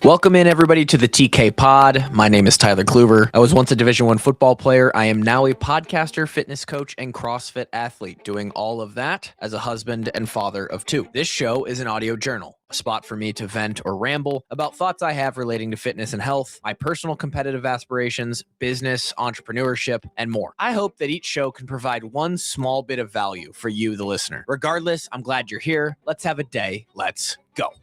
Welcome in everybody to the TK Pod. My name is Tyler Kluver. I was once a Division I football player. I am now a podcaster, fitness coach, and CrossFit athlete, doing all of that as a husband and father of two. This show is an audio journal, a spot for me to vent or ramble about thoughts I have relating to fitness and health, my personal competitive aspirations, business, entrepreneurship, and more. I hope that each show can provide one small bit of value for you, the listener. Regardless, I'm glad you're here. Let's have a day. Let's go.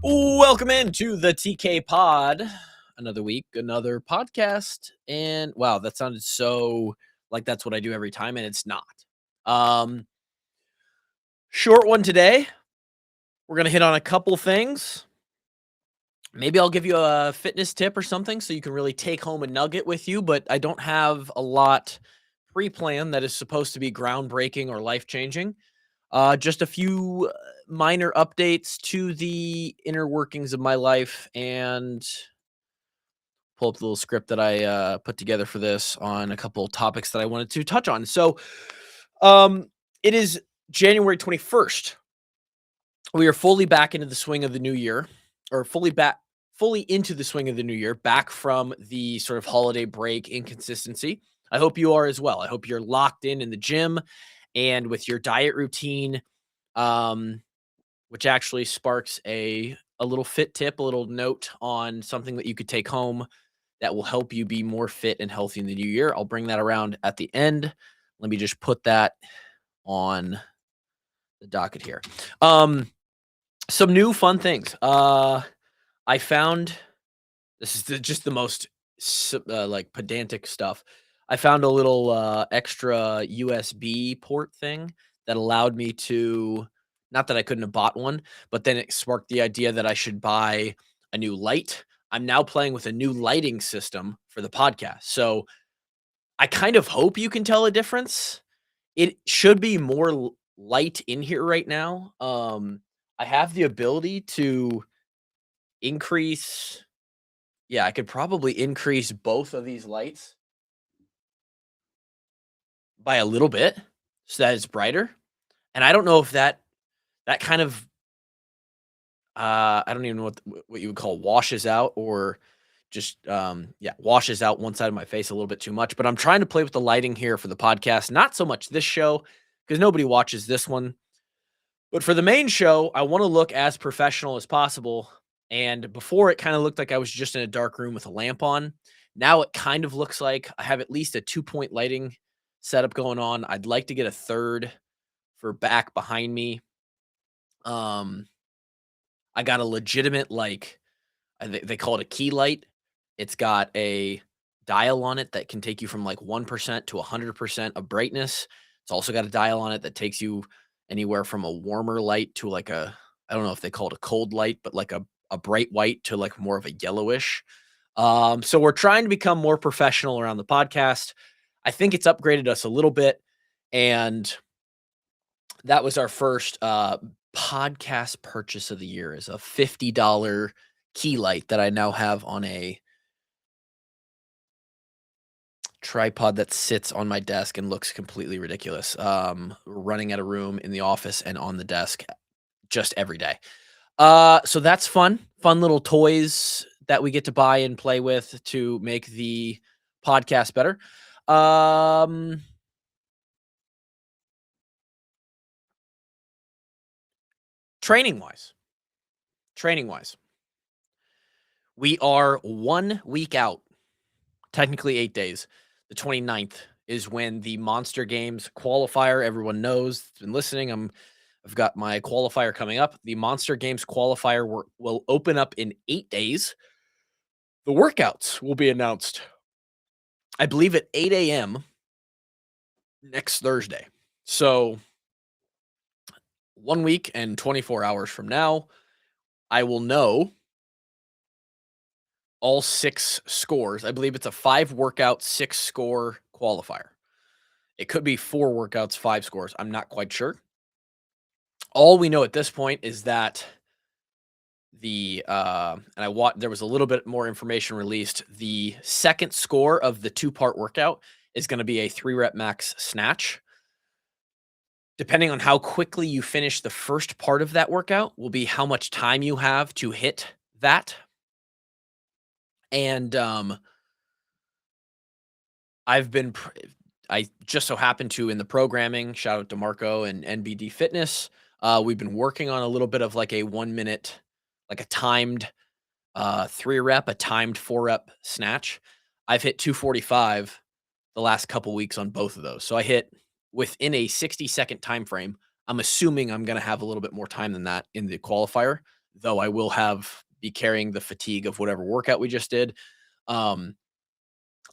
Welcome into the TK Pod. Another week, another podcast. And wow, that sounded so like that's what I do every time, and it's not. Short one today. We're going to hit on a couple things. Maybe I'll give you a fitness tip or something so you can really take home a nugget with you, but I don't have a lot pre-planned that is supposed to be groundbreaking or life-changing. Just a few minor updates to the inner workings of my life and pull up the little script that I put together for this on a couple topics that I wanted to touch on. So it is January 21st. We are fully back into the swing of the new year, or fully into the swing of the new year, back from the sort of holiday break inconsistency. I hope you are as well. I hope you're locked in the gym and with your diet routine, which actually sparks a little fit tip, a little note on something that you could take home that will help you be more fit and healthy in the new year. I'll bring that around at the end. Let me just put that on the docket here. Some new fun things. I found, this is just the most like pedantic stuff. I found a little extra USB port thing that allowed me to, not that I couldn't have bought one, but then it sparked the idea that I should buy a new light. I'm now playing with a new lighting system for the podcast. So I kind of hope you can tell a difference. It should be more light in here right now. I have the ability to increase. Yeah, I could probably increase both of these lights by a little bit so that it's brighter. And I don't know if that kind of I don't even know what you would call washes out, or just washes out one side of my face a little bit too much. But I'm trying to play with the lighting here for the podcast, not so much this show because nobody watches this one. But for the main show, I want to look as professional as possible. And before, it kind of looked like I was just in a dark room with a lamp on. Now it kind of looks like I have at least a 2-point lighting setup going on. I'd like to get a third for back behind me. I got a legitimate, like, they call it a key light. It's got a dial on it that can take you from like 1% to 100% of brightness. It's also got a dial on it that takes you anywhere from a warmer light to like a, I don't know if they call it a cold light, but like a bright white to like more of a yellowish. So we're trying to become more professional around the podcast. I think it's upgraded us a little bit. And that was our first podcast purchase of the year, is a $50 key light that I now have on a tripod that sits on my desk and looks completely ridiculous. Running out of room in the office and on the desk just every day. So that's fun little toys that we get to buy and play with to make the podcast better. Training wise, we are 1 week out, technically 8 days. The 29th is when the Monster Games qualifier, everyone knows, it's been listening. I've got my qualifier coming up. The Monster Games qualifier will open up in 8 days. The workouts will be announced, I believe, at 8 a.m. next Thursday. So 1 week and 24 hours from now, I will know all 6 scores. I believe it's a 5 workout, 6 score qualifier. It could be 4 workouts, 5 scores. I'm not quite sure. All we know at this point is that there was a little bit more information released. The second score of the 2-part workout is gonna be a 3 rep max snatch. Depending on how quickly you finish the first part of that workout will be how much time you have to hit that. And, I've been pr I just so happened to in the programming, shout out to Marco and NBD Fitness, we've been working on a little bit of like a 1 minute, like a timed 3 rep, a timed 4 rep snatch. I've hit 245 the last couple weeks on both of those. So I hit within a 60-second time frame. I'm assuming I'm going to have a little bit more time than that in the qualifier, though I will be carrying the fatigue of whatever workout we just did.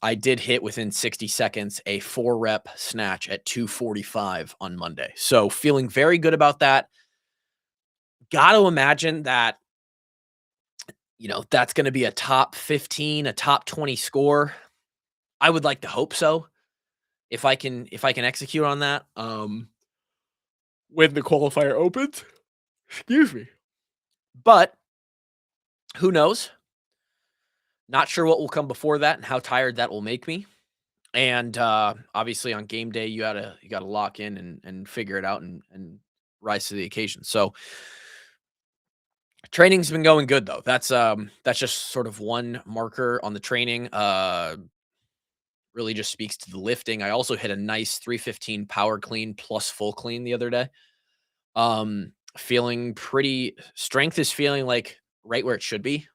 I did hit within 60 seconds a 4 rep snatch at 245 on Monday. So feeling very good about that. Got to imagine that that's gonna be a top 15, a top 20 score. I would like to hope so. If I can execute on that, when the qualifier opens. Excuse me. But who knows? Not sure what will come before that and how tired that will make me. And, obviously on game day, you gotta lock in and figure it out and rise to the occasion. So training's been going good though. That's just sort of one marker on the training. Really just speaks to the lifting. I also hit a nice 315 power clean plus full clean the other day. Feeling pretty strength is feeling like right where it should be.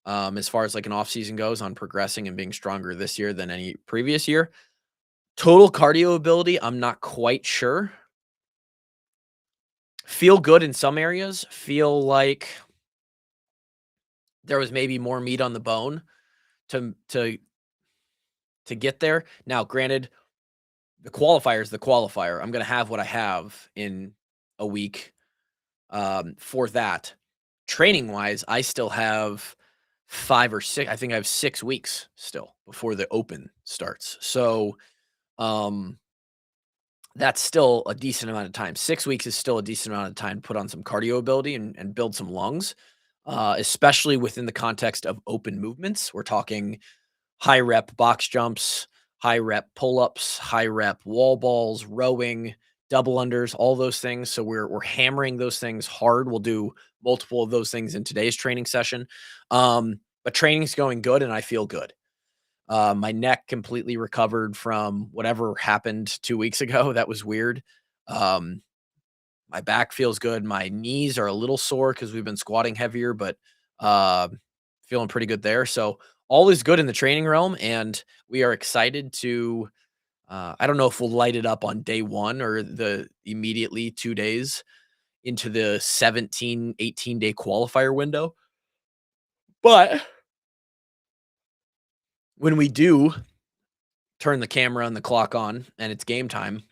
As far as like an off season goes on progressing and being stronger this year than any previous year. Total cardio ability, I'm not quite sure. Feel good in some areas. Feel like there was maybe more meat on the bone to get there. Now, granted, the qualifier is the qualifier. I'm gonna have what I have in a week. For that, training wise, I still have 5 or 6. I think I have 6 weeks still before the open starts. So, um, that's still a decent amount of time. 6 weeks is still a decent amount of time to put on some cardio ability and build some lungs, especially within the context of open movements. We're talking high rep box jumps, high rep pull ups, high rep wall balls, rowing, double unders, all those things. So we're hammering those things hard. We'll do multiple of those things in today's training session. But training's going good and I feel good. My neck completely recovered from whatever happened 2 weeks ago. That was weird. Um, my back feels good. My knees are a little sore because we've been squatting heavier, but uh, feeling pretty good there. So all is good in the training realm, and we are excited to. I don't know if we'll light it up on day one or the immediately 2 days into the 17, 18-day qualifier window. But when we do turn the camera and the clock on and it's game time,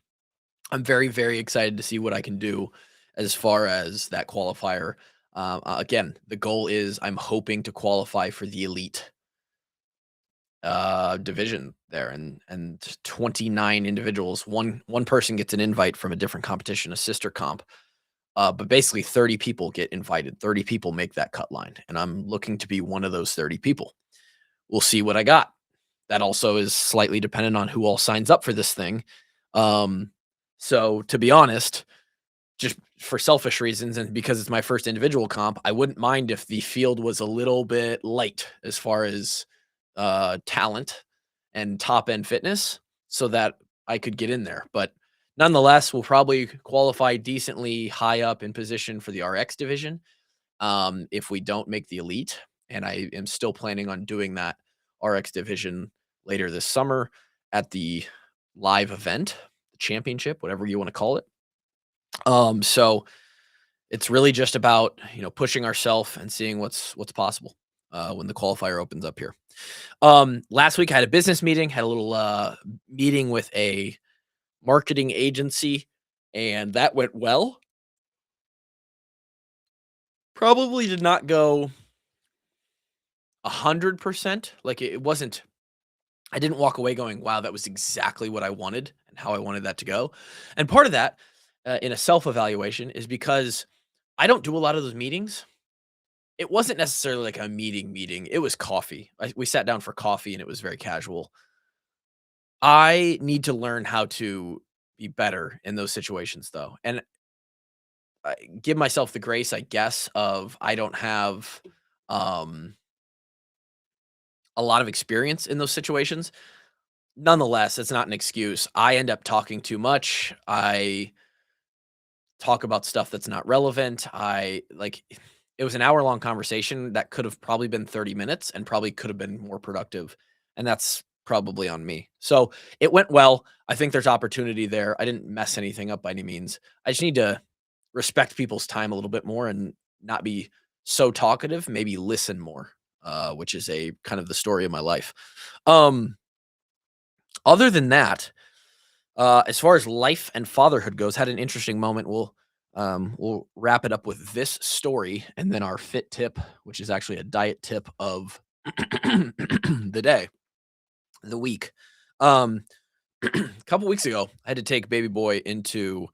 I'm very, very excited to see what I can do as far as that qualifier. Again, the goal is I'm hoping to qualify for the elite division there, and 29 individuals. One person gets an invite from a different competition, a sister comp. But basically 30 people get invited. 30 people make that cut line, and I'm looking to be one of those 30 people. We'll see what I got. That also is slightly dependent on who all signs up for this thing. So to be honest, just for selfish reasons and because it's my first individual comp, I wouldn't mind if the field was a little bit light as far as talent and top end fitness so that I could get in there. But nonetheless, we'll probably qualify decently high up in position for the RX division if we don't make the elite. And I am still planning on doing that RX division later this summer at the live event, the championship, whatever you want to call it. So it's really just about pushing ourselves and seeing what's possible when the qualifier opens up here. Last week I had a business meeting, had a little meeting with a marketing agency, and that went well. Probably did not go 100%. Like it wasn't I didn't walk away going, "Wow, that was exactly what I wanted and how I wanted that to go." And part of that, in a self-evaluation is because I don't do a lot of those meetings. It wasn't necessarily like a meeting, it was coffee. We sat down for coffee and it was very casual. I need to learn how to be better in those situations though, and I give myself the grace, I guess, of I don't have, um, a lot of experience in those situations. Nonetheless, it's not an excuse. I end up talking too much. I talk about stuff that's not relevant. I like it was an hour-long conversation that could have probably been 30 minutes and probably could have been more productive, and that's probably on me. So, it went well. I think there's opportunity there. I didn't mess anything up by any means. I just need to respect people's time a little bit more and not be so talkative, maybe listen more, which is a kind of the story of my life. Um, Other than that, as far as life and fatherhood goes, had an interesting moment. We'll wrap it up with this story and then our fit tip, which is actually a diet tip of the day, the week. Um, a couple weeks ago, I had to take baby boy into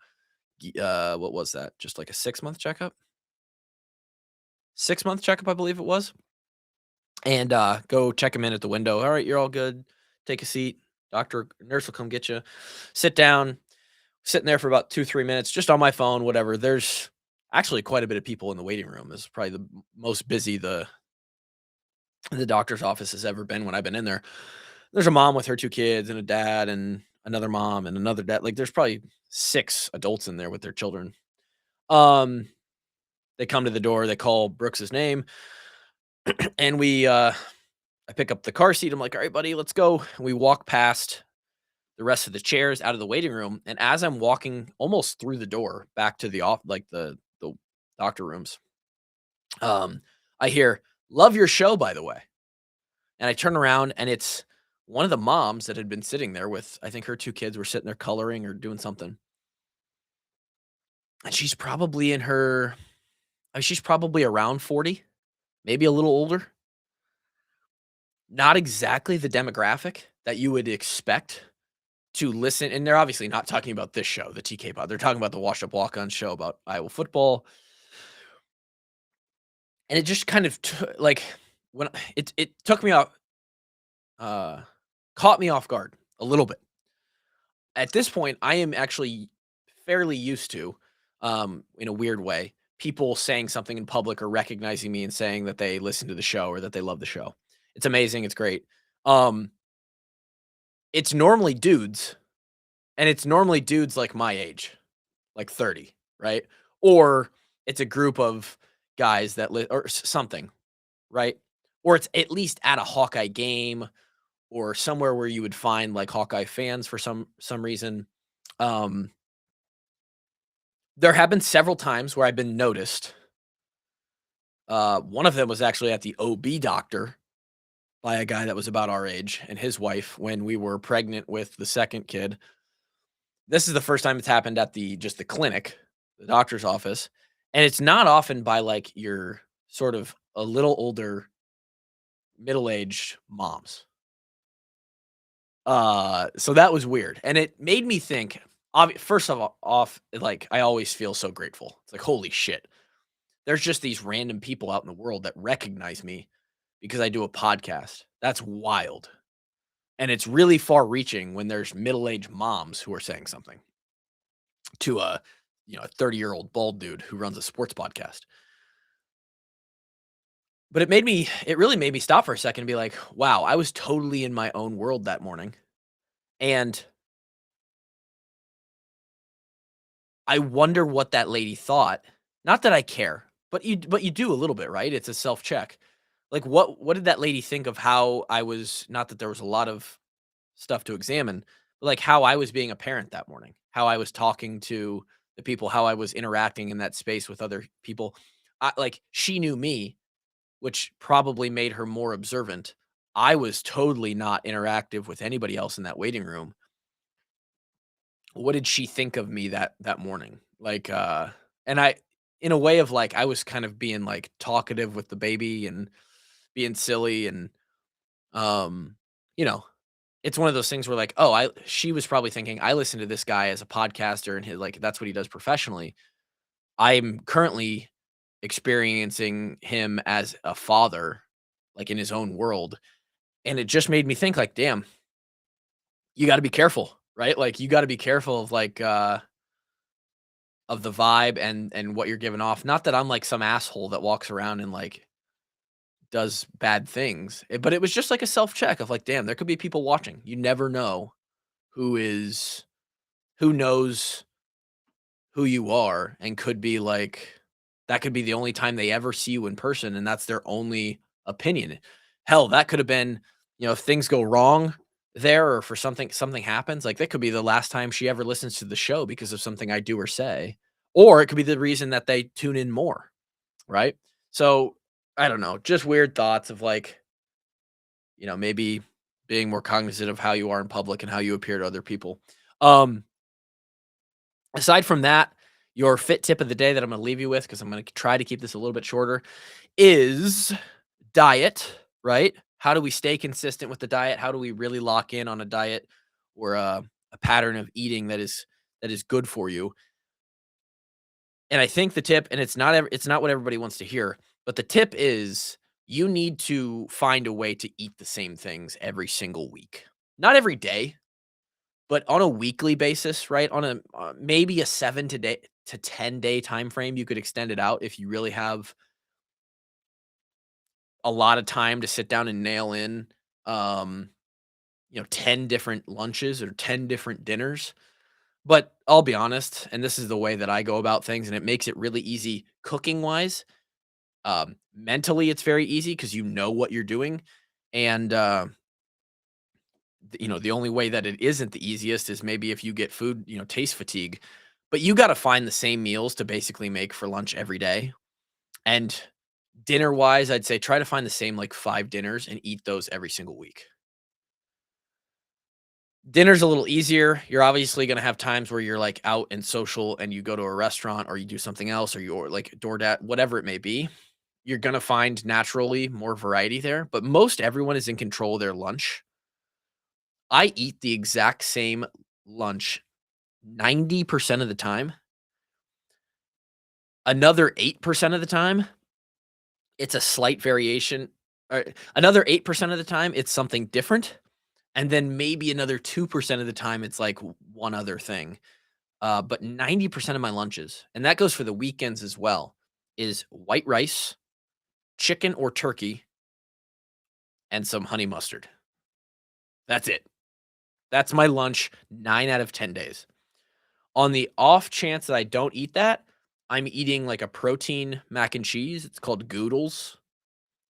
what was that? Just like a 6 month checkup, 6 month checkup, I believe it was, and go check him in at the window. All right, you're all good. Take a seat. Doctor, nurse will come get you. Sit down. Sitting there for about 2, 3 minutes, just on my phone, whatever. There's actually quite a bit of people in the waiting room. This is probably the most busy the doctor's office has ever been when I've been in there. There's a mom with her 2 kids and a dad and another mom and another dad. Like, there's probably 6 adults in there with their children. Um, they come to the door, they call Brooks's name, and I pick up the car seat. I'm like, "All right, buddy, let's go." And we walk past the rest of the chairs out of the waiting room, and as I'm walking almost through the door back to the off like the doctor rooms, um, I hear, "Love your show, by the way." And I turn around and it's one of the moms that had been sitting there with I think her 2 kids were sitting there coloring or doing something. And she's probably in her she's probably around 40, maybe a little older. Not exactly the demographic that you would expect to listen, and they're obviously not talking about this show, the TK Pod. They're talking about the Washed Up Walk On show about Iowa football, and it just kind of like when it took me off, uh, caught me off guard a little bit. At this point, I am actually fairly used to, in a weird way, people saying something in public or recognizing me and saying that they listen to the show or that they love the show. It's amazing. It's great. Um, it's normally dudes, and it's normally dudes like my age, like 30, right? Or it's a group of guys that or something, right? Or it's at least at a Hawkeye game or somewhere where you would find like Hawkeye fans for some reason. Um, there have been several times where I've been noticed. One of them was actually at the OB doctor by a guy that was about our age and his wife when we were pregnant with the second kid. This is the first time it's happened at the clinic, the doctor's office, and it's not often by, like, your sort of a little older, middle-aged moms. So that was weird, and it made me think, first of all off, like, I always feel so grateful. It's like, "Holy shit." There's just these random people out in the world that recognize me because I do a podcast. That's wild, and it's really far-reaching when there's middle-aged moms who are saying something to a 30-year-old bald dude who runs a sports podcast. But it really made me stop for a second and be like, "Wow, I was totally in my own world that morning." And I wonder what that lady thought. Not that I care, but you do a little bit, right? It's a self-check. Like, what did that lady think of how I was, not that there was a lot of stuff to examine, but, like, how I was being a parent that morning, how I was talking to the people, how I was interacting in that space with other people. She knew me, which probably made her more observant. I was totally not interactive with anybody else in that waiting room. What did she think of me that morning? And I in a way of, like, I was kind of being, like, talkative with the baby and being silly and um, you know, it's one of those things where like, oh, I she was probably thinking, I listen to this guy as a podcaster and like that's what he does professionally. I'm currently experiencing him as a father, like in his own world. And it just made me think like, damn, you got to be careful, right? Like you got to be careful of like of the vibe and what you're giving off. Not that I'm like some asshole that walks around and like does bad things, but it was just like a self check of like, damn, there could be people watching. You never know who is who knows who you are and could be like that could be the only time they ever see you in person and that's their only opinion. Hell, that could have been, if things go wrong there or for something happens, like that could be the last time she ever listens to the show because of something I do or say. Or it could be the reason that they tune in more, right? So, I don't know, just weird thoughts of like, maybe being more cognizant of how you are in public and how you appear to other people. Um Aside from that, your fit tip of the day that I'm gonna leave you with, because I'm gonna try to keep this a little bit shorter, is diet, right? How do we stay consistent with the diet? How do we really lock in on a diet or a pattern of eating that is good for you? And I think the tip, and it's not what everybody wants to hear, but the tip is you need to find a way to eat the same things every single week. Not every day, but on a weekly basis, right? On a maybe a 7 to 10 day time frame, you could extend it out if you really have a lot of time to sit down and nail in, um, 10 different lunches or 10 different dinners. But I'll be honest, and this is the way that I go about things, and it makes it really easy cooking wise. Mentally, it's very easy because you know what you're doing, and the only way that it isn't the easiest is maybe if you get food, taste fatigue. But you got to find the same meals to basically make for lunch every day. And dinner wise, I'd say try to find the same like 5 dinners and eat those every single week. Dinner's a little easier. You're obviously going to have times where you're like out and social and you go to a restaurant or you do something else or you're like DoorDash, whatever it may be. You're going to find naturally more variety there, but most everyone is in control of their lunch. I eat the exact same lunch 90% of the time. Another 8% of the time, it's a slight variation. Another 8% of the time, it's something different. And then maybe another 2% of the time, it's like one other thing. But 90% of my lunches, and that goes for the weekends as well, is white rice, chicken or turkey, and some honey mustard. That's it. That's my lunch 9 out of 10 days. On the off chance that I don't eat that, I'm eating like a protein mac and cheese. It's called Goodles.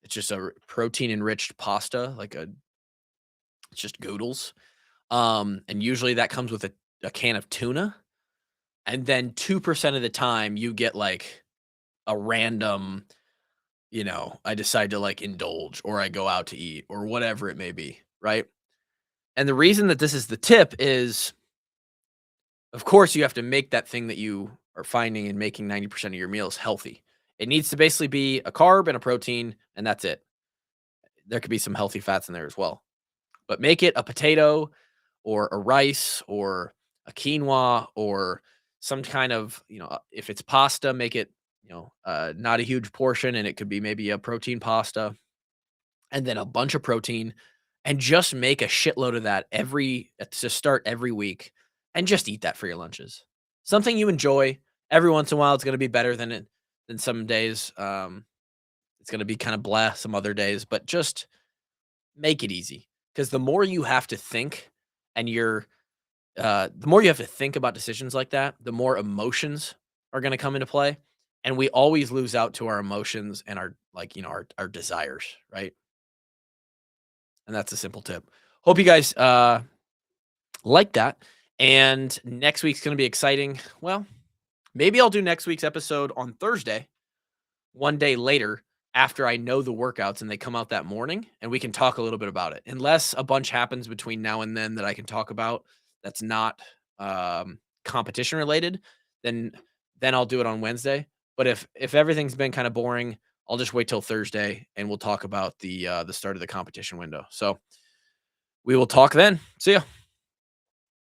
It's just a protein enriched pasta, it's just Goodles. And usually that comes with a can of tuna. And then 2% of the time you get like a random, I decide to like indulge or I go out to eat or whatever it may be, right? And the reason that this is the tip is, of course, you have to make that thing that you are finding and making 90% of your meals healthy. It needs to basically be a carb and a protein, and that's it. There could be some healthy fats in there as well. But make it a potato or a rice or a quinoa or some kind of, if it's pasta, make it, not a huge portion and it could be maybe a protein pasta and then a bunch of protein and just make a shitload of that to start every week and just eat that for your lunches. Something you enjoy every once in a while. It's going to be better than some days. It's going to be kind of blah some other days, but just make it easy because the more you have to think and the more you have to think about decisions like that, the more emotions are going to come into play. And we always lose out to our emotions and our like, our desires, right? And that's a simple tip. Hope you guys like that. And next week's going to be exciting. Well, maybe I'll do next week's episode on Thursday, one day later, after I know the workouts and they come out that morning, and we can talk a little bit about it. Unless a bunch happens between now and then that I can talk about that's not competition related, then I'll do it on Wednesday. But if everything's been kind of boring, I'll just wait till Thursday and we'll talk about the start of the competition window. So we will talk then. See ya.